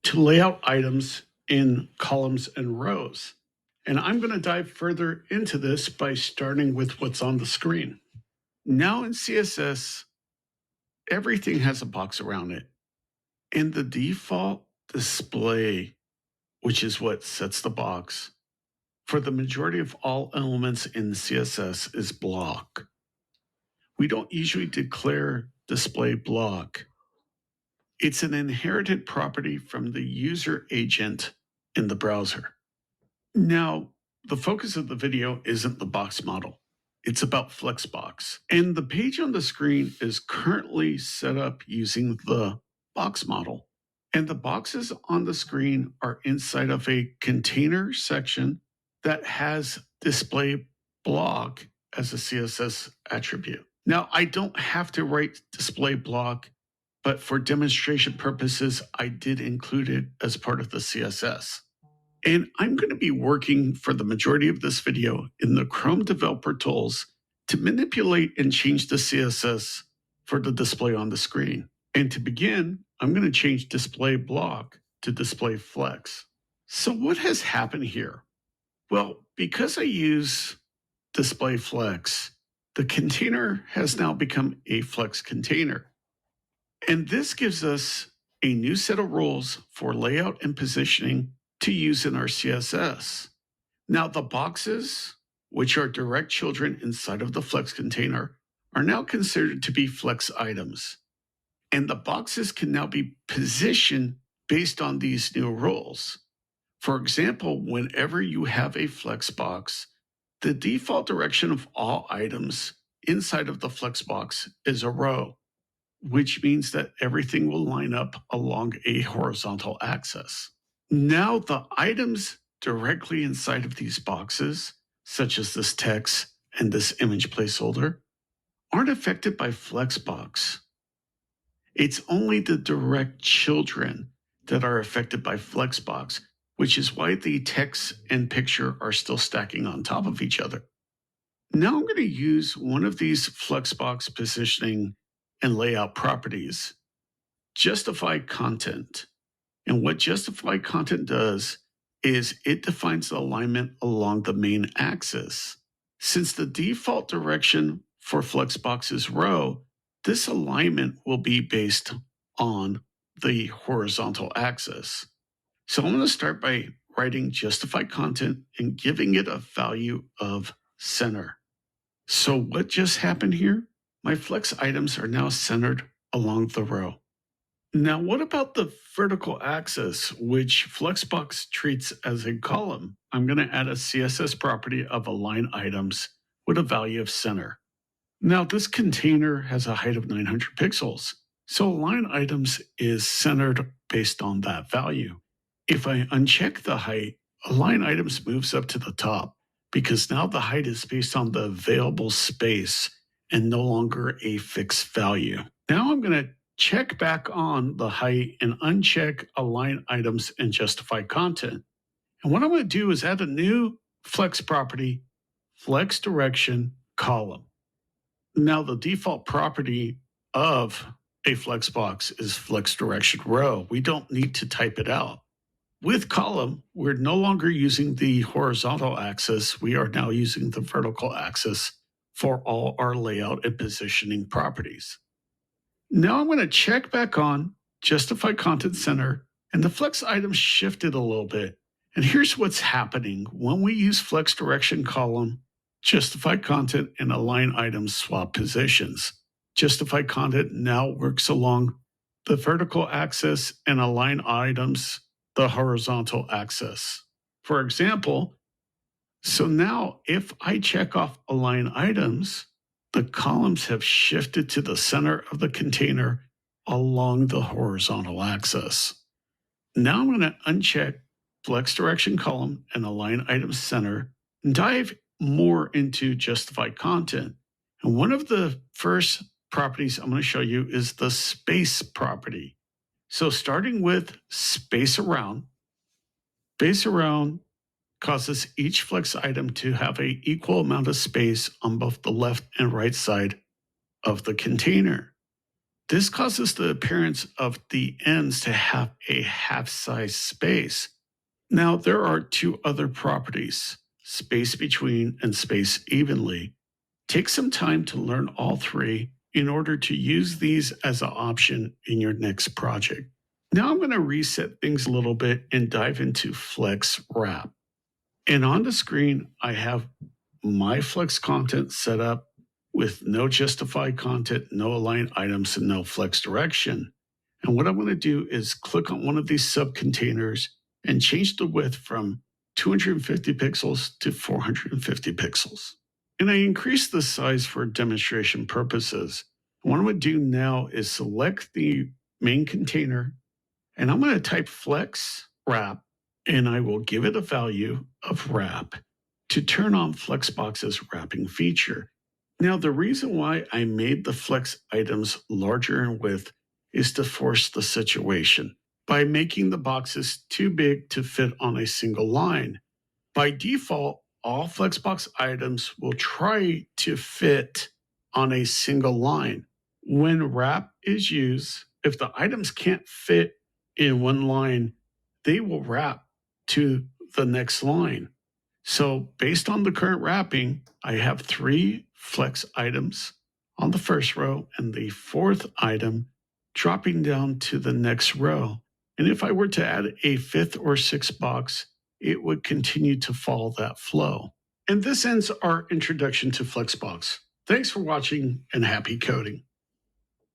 to lay out items in columns and rows. And I'm going to dive further into this by starting with what's on the screen. Now in CSS, everything has a box around it. And the default display, which is what sets the box, for the majority of all elements in CSS is block. We don't usually declare display block. It's an inherited property from the user agent in the browser. Now, the focus of the video isn't the box model. It's about Flexbox. And the page on the screen is currently set up using the box model. And the boxes on the screen are inside of a container section that has display block as a CSS attribute. Now, I don't have to write display block, but for demonstration purposes, I did include it as part of the CSS. And I'm going to be working for the majority of this video in the Chrome Developer Tools to manipulate and change the CSS for the display on the screen. And to begin, I'm going to change display block to display flex. So what has happened here? Well, because I use display flex, the container has now become a flex container. And this gives us a new set of rules for layout and positioning to use in our CSS. Now, the boxes, which are direct children inside of the flex container, are now considered to be flex items. And the boxes can now be positioned based on these new rules. For example, whenever you have a flex box, the default direction of all items inside of the flex box is a row, which means that everything will line up along a horizontal axis. Now, the items directly inside of these boxes, such as this text and this image placeholder, aren't affected by Flexbox. It's only the direct children that are affected by Flexbox, which is why the text and picture are still stacking on top of each other. Now I'm going to use one of these Flexbox positioning and layout properties, justify content. And what justify content does is it defines the alignment along the main axis. Since the default direction for Flexbox is row, this alignment will be based on the horizontal axis. So I'm going to start by writing justify content and giving it a value of center. So what just happened here? My flex items are now centered along the row. Now, what about the vertical axis, which Flexbox treats as a column? I'm going to add a CSS property of align items with a value of center. Now, this container has a height of 900 pixels, so align items is centered based on that value. If I uncheck the height, align items moves up to the top because now the height is based on the available space and no longer a fixed value. Now I'm going to check back on the height and uncheck align items and justify content. And what I'm going to do is add a new flex property, flex direction column. Now the default property of a flex box is flex direction row. We don't need to type it out. With column, we're no longer using the horizontal axis. We are now using the vertical axis for all our layout and positioning properties. Now I'm going to check back on justify content center, and the flex item shifted a little bit. And here's what's happening. When we use flex direction column, justify content and align items swap positions. Justify content now works along the vertical axis and align items the horizontal axis. For example, so now if I check off align items, the columns have shifted to the center of the container along the horizontal axis. Now I'm going to uncheck flex direction column and align items center and dive more into justify content. And one of the first properties I'm going to show you is the space property. So starting with space around causes each flex item to have an equal amount of space on both the left and right side of the container. This causes the appearance of the ends to have a half-size space. Now, there are two other properties, space between and space evenly. Take some time to learn all three in order to use these as an option in your next project. Now I'm going to reset things a little bit and dive into Flex Wrap. And on the screen, I have my Flex content set up with no justified content, no aligned items, and no Flex direction. And what I'm going to do is click on one of these subcontainers and change the width from 250 pixels to 450 pixels. And I increase the size for demonstration purposes. What I'm going to do now is select the main container and I'm going to type Flex Wrap and I will give it a value of wrap to turn on Flexbox's wrapping feature. Now, the reason why I made the Flex items larger in width is to force the situation by making the boxes too big to fit on a single line. By default, all Flexbox items will try to fit on a single line. When wrap is used, if the items can't fit in one line, they will wrap to the next line. So, based on the current wrapping, I have three Flex items on the first row and the fourth item dropping down to the next row. And if I were to add a fifth or sixth box, it would continue to follow that flow. And this ends our introduction to Flexbox. Thanks for watching and happy coding.